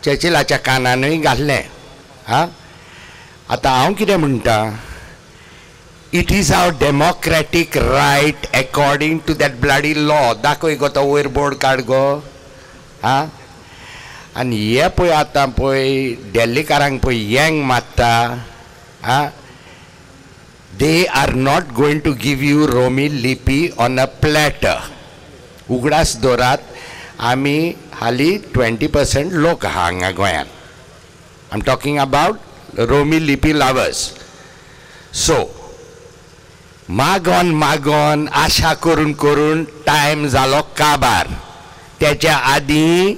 चर्चिलाच्या कानानूय घातलें. आतां हांव कितें म्हणटा it is our democratic right according to that bloody law. दाखय गो तो वयर बोर्ड काड गो. आनी हे पळय आतां पळय दिल्लीकारांक पळय यंग मारता. They are not going to give you Romi lipi on a platter. उगडास दवरात. आमी हालीं 20% लोक आहा हांगा गोंयांत. I am talking about Romi lipi lovers. So मागोन मागोन आशा करून करून टायम जालो काबार. त्याच्या आदीं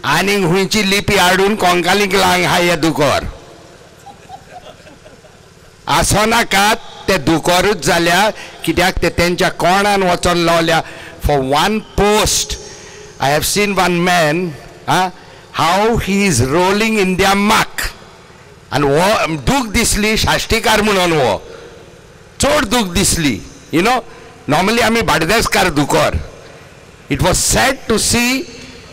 आनीक हुंयची लिपी हाडून कोंकणीक लांग हा हे दुकोर आसनाकात ते दुकोरूच जाल्या कित्याक ते तेंच्या कोणान वचोन लावल्या. For one post I have seen one man how he is rolling in द्या माक आनी हो दूख दिसली शाश्टीकार म्हणून हो चड दूख दिसली. यू नो नॉर्मली आमी बाडदेसकार दुकोर. It was sad to see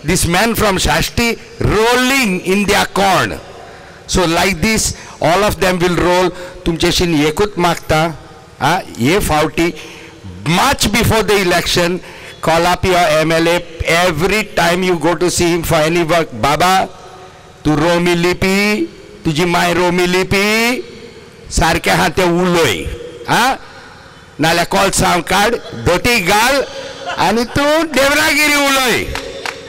this man from Shashti rolling in their corn. So like this all of them will roll. तुमचेशीन एकूच मागता हे फावटी much before the election call up your MLA every time you go to see him for any work. Baba तू रोमी लिपी तुझी माय Romney लिपी सारखे हाते उलोय नाल्यार कोळसा काड धोती घाल आनी तूं देवनागरी उलोय.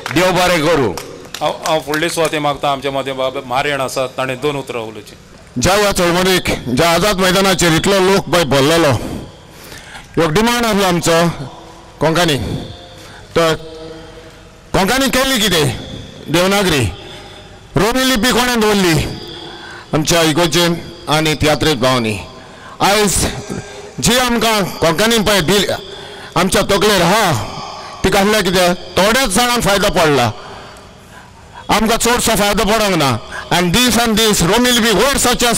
देव बरें करूं. हांव फुडली सुवाते मागता. आमच्या मदें मारेण आसात ताणें 2 उतरां उलोवची. ज्या ह्या चळवळीक ज्या आझाद मैदानाचेर इतलो लोक पळय भरलेलो एक डिमांड आसलो आमचो कोंकणी. तर कोंकणी केल्ली कितें देवनागरी रोमी लिपी कोणें दवरली आमच्या इगोर्जेन आनी तियात्रेक गांवांनी. आयज जी आमकां कोंकणी पळय दिली आमच्या तकलेर तिका आहल्यार कितें थोड्याच जाणांक फायदो पडला आमकां चडसो फायदो पडोंक ना. आनी दीस रोमी लिपी वयर सचे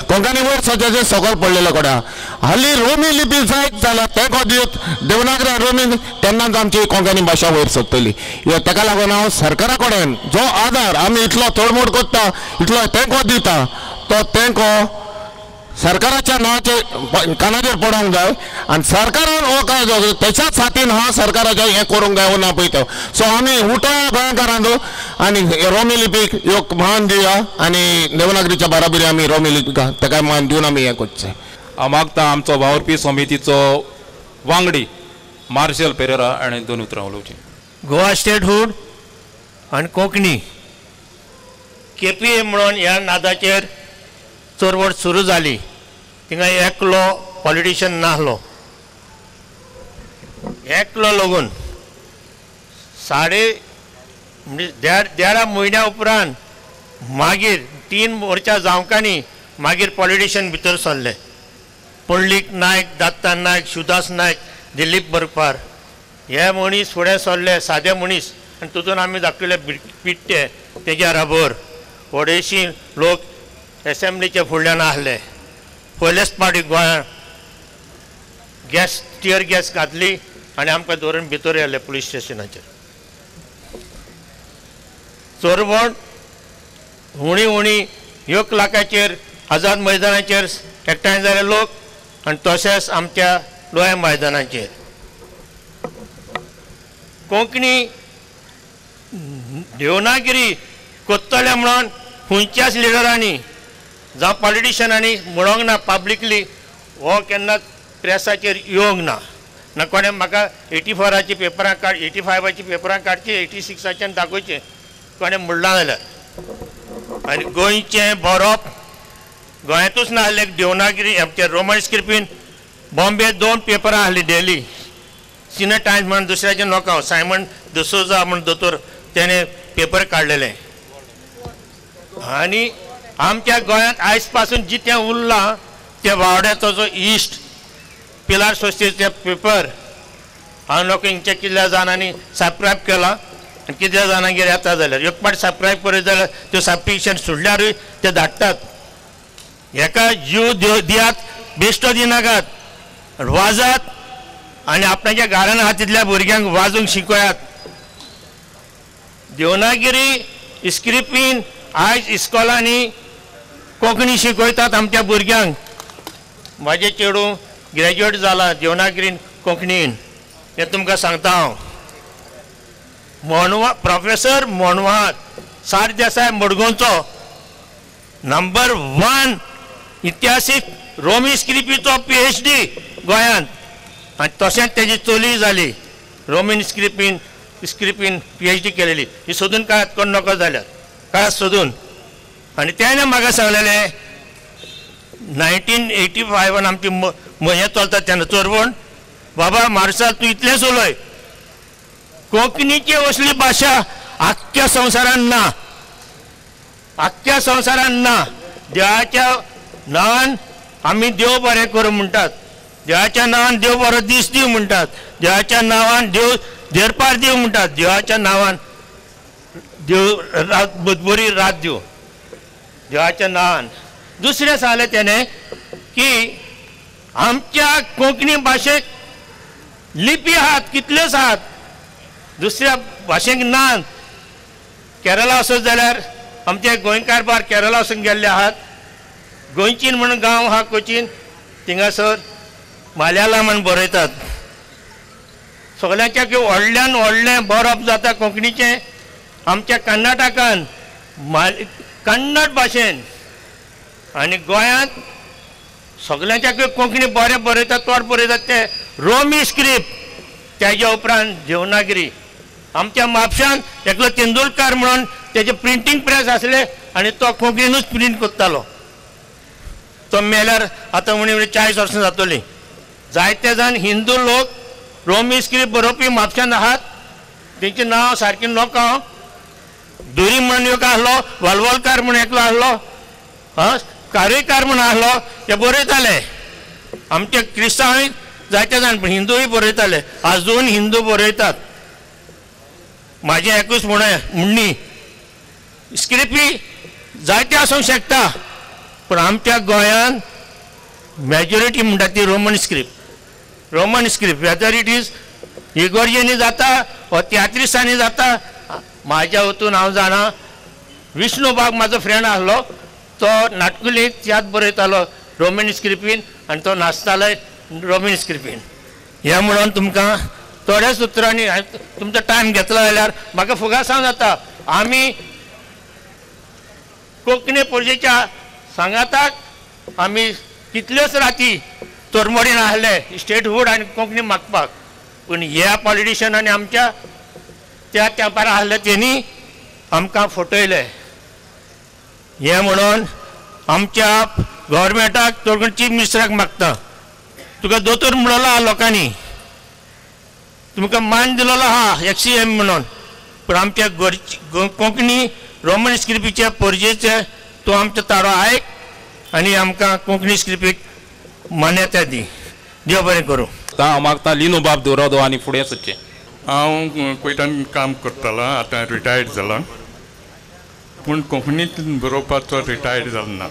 कोंकणी वयर सच्याचेर सकयल पडलेलो कोड्या. हालीं रोमी लिपी जायत जाल्यार तेंको दिवत देवनागरी रोमी तेन्नाच आमची कोंकणी भाशा वयर सरतली. ताका लागून हांव सरकारा कडेन जो आदार आमी इतलो तोडमोड करता इतलो तेंको दिता तो तेंको सरकाराच्या नांवाचेर कानाचेर पडोंक जाय आनी सरकारान हो काय तेच्याच हातीन सरकाराच्या हें करूंक जाय ना पळय तो. सो आमी उठोया गोंयकारांचो आनी रोमी लिपीक एक मान दिवया आनी देवनागरीच्या बराबरी आमी रोमी लिपीक ताका मान दिवन आमी हें करचें. हांव मागता आमचो वावुरपी समितीचो वांगडी मार्शल पेरेरा आनी 2 उतरां उलोवची. गोवा स्टेटहूड आनी कोंकणी KPA म्हणून ह्या नादाचेर चोरवड सुरू जाली. थिंगा एकलो पॉलिटिशियन नाहलो. एकलो लागून म्हणजे 11 म्हयन्या उपरांत मागीर 3 वर्सां जावकांनी मागीर पॉलिटिशियन भितर सरले. पुंडलीक नायक, दत्ता नायक, शिवदास नायक, दिलीप बरपार हे मनीस फुडें सरले सादे मनीस आनी तातूंत आमी दाखयले पिट्टे तेज्या राबोर थोडेशी लोक एसेंब्लीचे फुडल्यान आहले. पयलेच पावटी गोंयांत टियर गॅस घातली आनी आमकां धरून भितर येयले पुलीस स्टेशनाचेर. चोरवण हुणी 1 लाखाचेर आझाद मैदानाचेर एकठांय जाले लोक आनी तशेंच आमच्या लोया मैदानाचेर. कोंकणी देवनागरी कोत्तले म्हणून खंयच्याच लिडरांनी जावं पॉलिटिशियनांनी म्हणोंक ना पब्लिकली हो केन्नाच प्रेसाचेर येवंक ना. ना कोणें म्हाका 84ची पेपरां 85ची पेपरां काडची 86च्यान दाखोवचें कोणें म्हणलां जाल्यार. आनी गोंयचें बरोवप गोंयांतूच ना आहलें देवनागरी आमचे रोमन स्क्रिप्टीन बॉम्बे 2 पेपरां आहली डेली. सिने टायम्स म्हणून दुसऱ्याचें नोकाव सायमन डिसोजा म्हणून दोतोर तेणें पेपर काडलेले. आनी आमच्या गोंयांत आयज पासून जितें उरलां त्या वावड्याचो जो इश्ट पिलार सोसायटीचे पेपर हांव लोकांचे कितल्या जाणांनी सबस्क्रायब केला आनी कितल्या जाणांगेर येता जाल्यार एक पाट सबस्क्रायब करीत जाल्यार त्यो सबस्क्रिप्शन सोडल्यारूय ते धाडटात. हेका जीव दियात बेश्टो दिनाकात वाजात आनी आपणाच्या घरान आहा तितल्या भुरग्यांक वाजोवंक शिकयात. देवनागरी स्क्रिप्टीन आयज इस्कॉलांनी कोंकणी शिकयतात आमच्या भुरग्यांक. म्हाजें चेडूं ग्रॅज्युएट जाला देवनागरीन कोंकणीन हें तुमकां सांगता हांव. प्रोफेसर मोणवात सारदेसाय मडगांवचो नंबर 1 इतिहासीक रोमी स्क्रिप्टीचो PhD गोंयांत आनी तशेंच तेजी चली जाली रोमीन स्क्रिप्टीन PhD केलेली. ही सोदून कांय कोण नकळो जाल्यार कांय सोदून. आनी तेणें म्हाका सांगलेलें 1985 आमची म्हयने चलता तेन्ना चोरवण बाबा मार्साल तूं इतलेंच उलय कोंकणीची असली भाशा आख्ख्या संवसारान ना आख्ख्या संवसारान ना देवाच्या नांवान आमी देव बरें करूं म्हणटात देवाच्या नांवान देव बरो दीस दिव म्हणटात देवाच्या नांवान देव देरपार दिव म्हणटात देवाच्या नांवान देव बरी रात दिव देवाच्या नांवान दुसरें सांगलें तेणें की आमच्या कोंकणी भाशेक लिपी आहात कितल्योच आहात दुसऱ्या भाशेक नात केरळा वचत जाल्यार आमचे गोंयकार बार केरळा वचून गेल्ले आहात गोंयचीन म्हणून गांव आहा कोचीन थिंगासर मल्याळम म्हणून बरयतात सगळ्यांच्या व्हडल्यान व्हडलें बरोवप जाता कोंकणीचें आमच्या कर्नाटकान कन्नड भाशेन आनी गोंयांत सगळ्यांच्या कोंकणी बरें बरयतात चड बरयतात ते रोमी स्क्रिप्ट त्याच्या उपरांत देवनागरी आमच्या म्हापशान एकलो तेंडुलकार म्हणून तेजे प्रिंटींग प्रेस आसले आनी तो कोंकणीनूच प्रिंट करतालो तो मेल्यार आतां म्हणी 40 वर्सां जातलीं जायते जाण हिंदू लोक रोमी स्क्रिप्ट बरोवपी म्हापशान आहात तेंचें नांव सारकें नोको हांव दुरी म्हणून एक आसलो वालवलकार म्हणून एकलो आसलो कारेकार म्हणून आसलो ते बरयताले आमचे क्रिस्तांवूय जायते जाण पूण हिंदूय बरयताले आजून हिंदू बरयतात म्हाजें एकूच म्हणणी स्क्रिप्टी जायते आसूंक शकता पूण आमच्या गोंयांत मेजॉरिटी म्हणटा ती Roman script whether it is इगोर्जेनी जाता वा तियात्रिसांनी जाता म्हाज्या वतून हांव जाणा विष्णू बाग म्हाजो फ्रेंड आसलो तो नाटकुली तियात्र बरयतालो रोमन स्क्रिप्टीन आनी तो नाचतालो रोमन स्क्रिप्टीन हे म्हणून तुमकां थोड्याच उतरांनी तुमचो टायम घेतलो जाल्यार म्हाका फुगा सांग जाता आमी कोंकणी पोरजेच्या सांगाताक आमी कितल्योच राती तोरमोडीन आहले स्टेटहूड आनी कोंकणी मागपाक पूण ह्या पॉलिटिशनांनी आमच्या त्या तेंपार आहले तेणी आमकां फटयले हे म्हणून आमच्या गव्हर्मेंटाक चड चीफ मिनिस्टराक मागता तुका दोतोर म्हणलो आहा लोकांनी तुमकां मान दिलेलो आहा XCM म्हणून पूण आमच्या कोंकणी रोमन स्क्रिप्टीच्या पोरजेचे तूं आमचो ताळो आयक आनी आमकां कोंकणी स्क्रिप्टीक मान्यताय दी देव बरें करूं हांव मागता लिनू बाब दवरदो आनी फुडें सच्चें हांव कोयटान काम करतालो आतां रिटायर्ड जाला पूण कोंकणींत बरोवपाचो रिटायर्ड जालो ना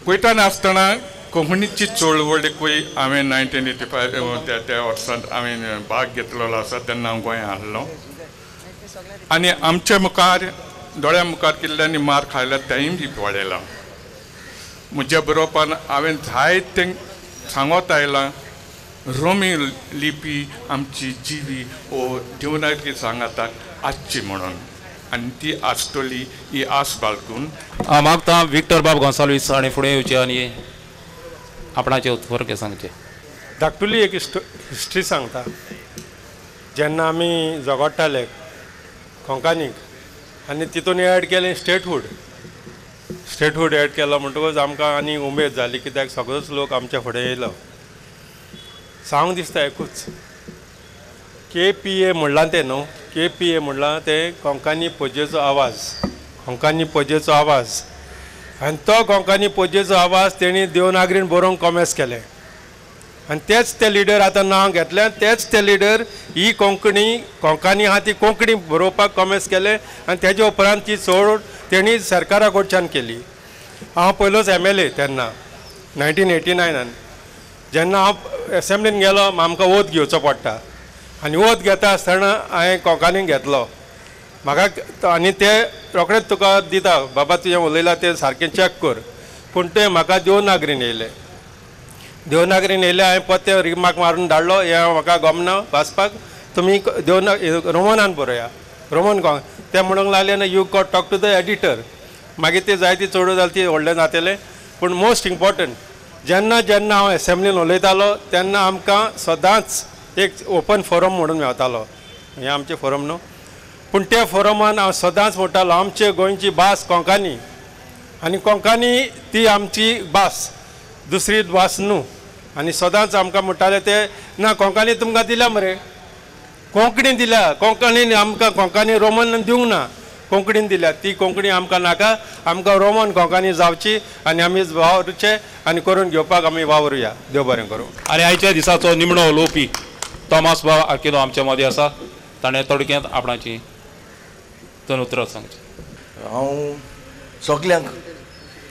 कोयटान आसतना कोंकणीची चळवळीकूय हांवें 1985 त्या वर्सांत हांवें भाग घेतलेलो आसा तेन्ना हांव गोंयांत आहलो आनी आमच्या मुखार दोळ्या मुखार किल्ल्यांनी मार खायला तेंय बी पडयला म्हज्या बरोवपान हांवें जायते सांगत आयलां रोमी लिपी आमची जिवी ओ देवनागरी सांगाताक आसची म्हणून आनी ती आसतली ही आस बाळगून हांव मागता विक्टर बाब गोंसाल्वीस हाणें फुडें येवचें आनी आपणाचें उत्तर सांगचें धाकटुली एक हिस्ट्री सांगता जेन्ना आमी झगडटाले कोंकणीक आनी तितून एड केलें स्टेटहूड एड केलो म्हणटकूच आमकां आनी उमेद जाली कित्याक सगळोच लोक आमच्या फुडें येयलो सांग दिसता एकूच KPA म्हणलां तें न्हू KPA म्हणलां तें कोंकणी पोजेचो आवाज आनी तो कोंकणी पोजेचो आवाज तेणी देवनागरीन बरोवंक कॉमेस केलें आनी तेच ते लिडर आतां नांव घेतलें तेच ते लिडर ही कोंकणी आहा ती कोंकणी बरोवपाक कॉमेस केलें आनी तेजे उपरांत ती चोड तेणी सरकारा कडच्यान केली हांव पयलोच MLA तेन्ना 1989 जेन्ना हांव एसेंब्लीन गेलो आमकां ओत घेवचो पडटा आनी ओत घेता आसतना हांवें कोंकणीन घेतलो म्हाका आनी ते रोखडेच तुका दिता बाबा तुजें उलयलां तें सारकें चॅक कर पूण तें म्हाका देवनागरीन येयलें हांवें पत्ते रिमार्क मारून धाडलो हें म्हाका गमना वाचपाक तुमी रोमनान बरया रोमन ते म्हणूंक लागले ना you got talk to the editor मागीर ते जायती चड जाली ती व्हडलें जातलें पूण मोस्ट इम्पॉर्टंट जेन्ना हांव एसेंब्लीन उलयतालो तेन्ना आमकां सदांच एक ओपन फोरम म्हणून मेवतालो हें आमचें फोरम न्हू पूण त्या फोरमान हांव सदांच म्हणटालो आमचे गोंयची भास कोंकणी आनी कोंकणी ती आमची भास दुसरी भास न्हू आनी सदांच आमकां म्हणटाले ते ना कोंकणी तुमकां दिल्या मरे कोंकणी दिल्या कोंकणीन आमकां कोंकणी रोमन दिवंक ना कोंकणीन दिल्या ती कोंकणी आमकां नाका आमकां रोमन कोंकणी जावची आनी आमी वावरचे आनी करून घेवपाक आमी वावरुया देव बरें करूं. आनी आयच्या दिसाचो निमणो उलोवपी तोमास भाव आर्किदो आमच्या मदीं आसा. ताणें थोडक्यांत आपणाची दोन उतरां सांगची. हांव सगल्यांक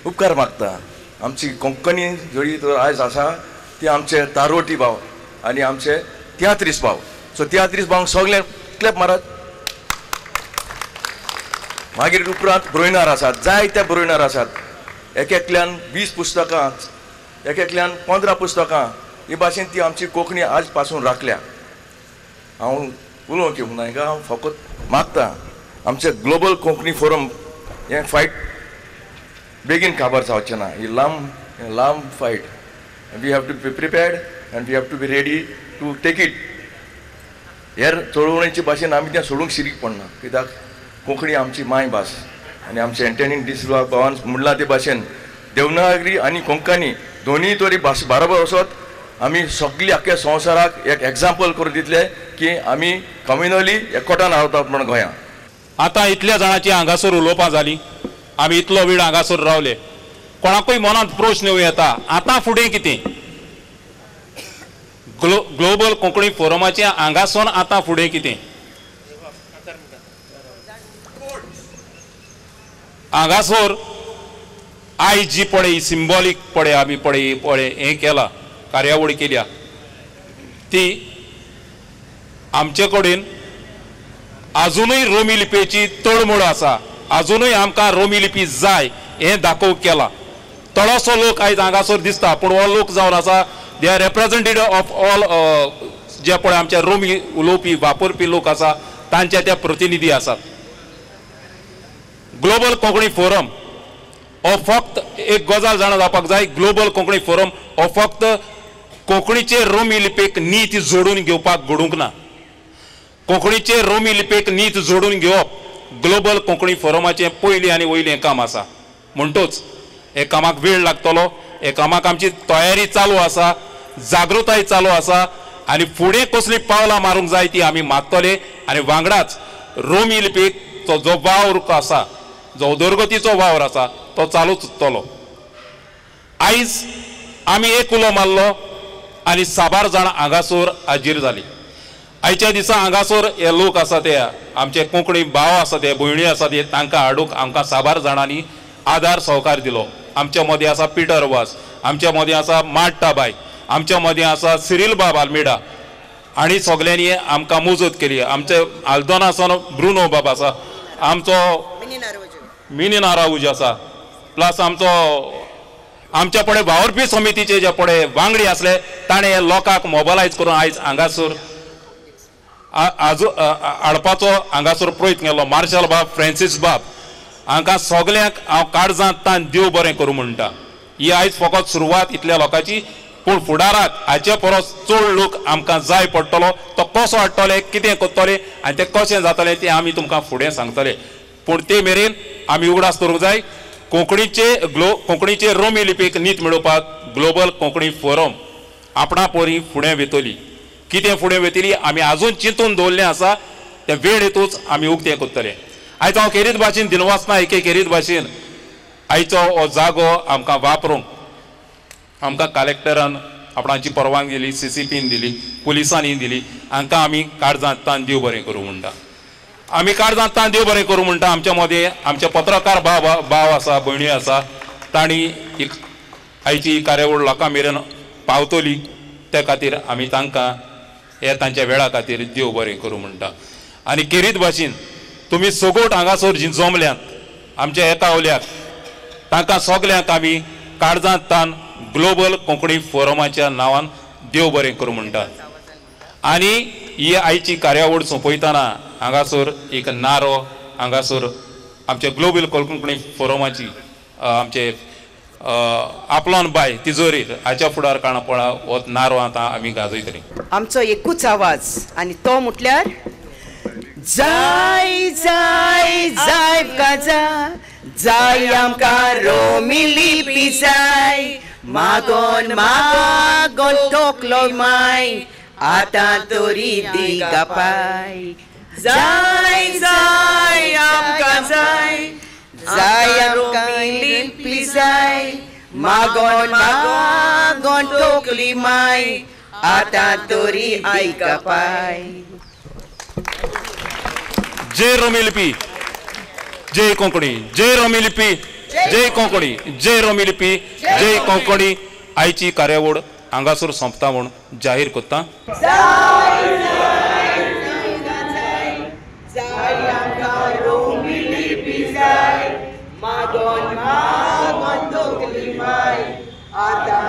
उपकार मागता. आमची कोंकणी जरी तर आयज आसा ती आमचे तारोटी भाव आनी आमचे तियात्रीस भाव. सो तियात्रीस भाव सगळे क्लॅप मारात. मागीर उपरांत बरोयणार आसात जायते बरोयणार आसात. एकल्यान 20 पुस्तकां एकल्यान 15 पुस्तकां हे भाशेन ती आमची कोंकणी आज पासून राखल्या. हांव उलोवंक येवंक ना हांव फकत मागता आमचे ग्लोबल कोंकणी फोरम हें फायट बेगीन काबार जावचें ना. ही लांब fight. We have to be prepared and we have to be ready to take it. हेर चळवळीचे भाशेन आमी तें सोडूंक शिरीक पडना कित्याक कोंकणी आमची मायभास आनी आमचे एंटनी डिसिल्वा भावान म्हणला ते भाशेन देवनागरी आनी कोंकणी दोनूय तरी भास बरोबर वचत आमी सगळी आख्या संवसाराक एक एग्जाम्पल करून दितले की आमी कम्युनली एकवटान रावतात म्हणून गोंयांत. आतां इतल्या जाणांची हांगासर उलोवपां जाली. आमी इतलो वेळ हांगासर रावले. कोणाकूय मनांत प्रश्न येता आतां फुडें कितें. ग्लोबल कोंकणी फोरमाचे हांगासून आतां फुडें कितें. हांगासर आयज जी पळय सिंबॉलीक पळय आमी पळय हें केलां कार्यावळ केल्या ती आमचे कडेन अजुनूय रोमी लिपयेची तळमळ आसा. अजुनूय आमकां रोमी लिपी जाय हें दाखोवंक केलां. थोडोसो लोक आयज हांगासर दिसता पूण हो लोक जावन आसा they are representative of all जे पळय आमचे रोमी उलोवपी वापरपी लोक आसा तांचे ते प्रतिनिधी आसात. ग्लोबल कोंकणी फोरम हो फक्त एक गजाल जाणा जावपाक जाय. ग्लोबल कोंकणी फोरम हो फक्त कोंकणीचे रोमी लिपीक नीत जोडून घेवपाक घडूंक ना. कोंकणीचे रोमी लिपीक नीत जोडून घेवप ग्लोबल कोंकणी फोरमाचें पयलीं आनी वयलें काम आसा. म्हणटूच हे कामाक वेळ लागतलो. हे कामाक आमची तयारी चालू आसा जागृताय चालू आसा आनी फुडें कसलीं पावलां मारूंक जाय ती आमी मागतले. आनी वांगडाच रोमी लिपीक तो जो वावर आसा जो उदरगतीचो वावर आसा तो चालूच उरतलो. आयज आमी एक उलो मारलो आनी साबार जाण हांगासर हाजीर जाली. आयच्या दिसा हांगासर हे लोक आसा ते आमचे कोंकणी भाव आसा ते भयणी आसा ते तांकां हाडूंक आमकां साबार जाणांनी आदार सहकार दिलो. आमच्या मदीं आसा पिटर वास, आमच्या मदीं आसा मार्टा बाय, आमच्या मदीं आसा सिरील बाब आल्मेडा आनी सगल्यांनी आमकां मजत केली. आमचे आल्दोनासान ब्रुनो बाब आसा, आमचो मिनी नाराउज आसा, प्लस आमच्या पळय वावरपी समितीचे जे पळय वांगडी आसले ताणें हे लोकांक मोबायलायज करून आयज हांगासर हाडपाचो हांगासर प्रयत्न केलो. मार्शल बाब, फ्रांसीस बाब हांकां सगल्यांक हांव काळजांत तान देव बरें करूं म्हणटा. ही आयज फकत सुरवात इतल्या लोकांची पूण फुडाराक हाचे परस चड लोक आमकां जाय पडटलो. तो कसो हाडटले, कितें करतले आनी तें कशें जातलें तें आमी तुमकां फुडें सांगतले. पूण ते मेरेन आमी उगडास करूंक जाय. कोंकणीचे रोमी लिपीक नीत मेळोवपाक ग्लोबल कोंकणी फोरम आपणा परी फुडें वेतली. कितें फुडें वेतली आमी आजून चिंतून दवरलें आसा. ते वेळ येतूच आमी उक्तें करतले. आयज हांव खेरीत भाशेन दिनवासना एके खेरीत भाशेन आयचो हो जागो आमकां वापरूंक आमकां कलेक्टरान आपणाची परवानगी दिली, CCPन दिली, पुलिसांनी दिली. हांकां आमी काळजांत तान देव बरें करूं म्हणटा. आमी काळजांत तान देव बरें करूं म्हणटा. आमच्या मदीं आमचे पत्रकार भाव आसा, भयणी आसा, तांणी आयची कार्यावळ लोकां मेरेन पावतली. त्या खातीर आमी तांकां हे तांच्या वेळा खातीर देव बरें करूं म्हणटा. आनी खेरीत भाशेन तुमी सगोट हांगासर जी जमल्यात आमच्या एका वल्याक तांकां सगल्यांक आमी काळजांत तान ग्लोबल कोंकणी फोरमाच्या नांवान देव बरें करूं म्हणटात. आनी ही आयची कार्यावळ सोंपयतना हांगासर एक नारो हांगासर आमच्या ग्लोबल कोंकणी फोरमाची आमचे आपलोन बाय तिजोरीर हाच्या फुडार काणपळा हो नारो आतां आमी गाजयतली. आमचो एकूच आवाज आनी तो म्हटल्यार जाय जाय जाय काजा जाय आमकां रोमी लिपी जाय मागोन मागोन तोकलो माय आतां तोरी दी गापाय जाय जाय आमकां जाय जाय आमकां लिपी जाय मागोन मागोन तोकली माय आतां तोरी आई गापाय. जय रोमी लिपी, जय कोंकणी, जय रोमी लिपी, जय कोंकणी, जय रोमी लिपी, जय कोंकणी. आयची कार्यावळ हांगासर सोंपता म्हूण जाहीर करता. मागोन मागोन तोकली माय आतां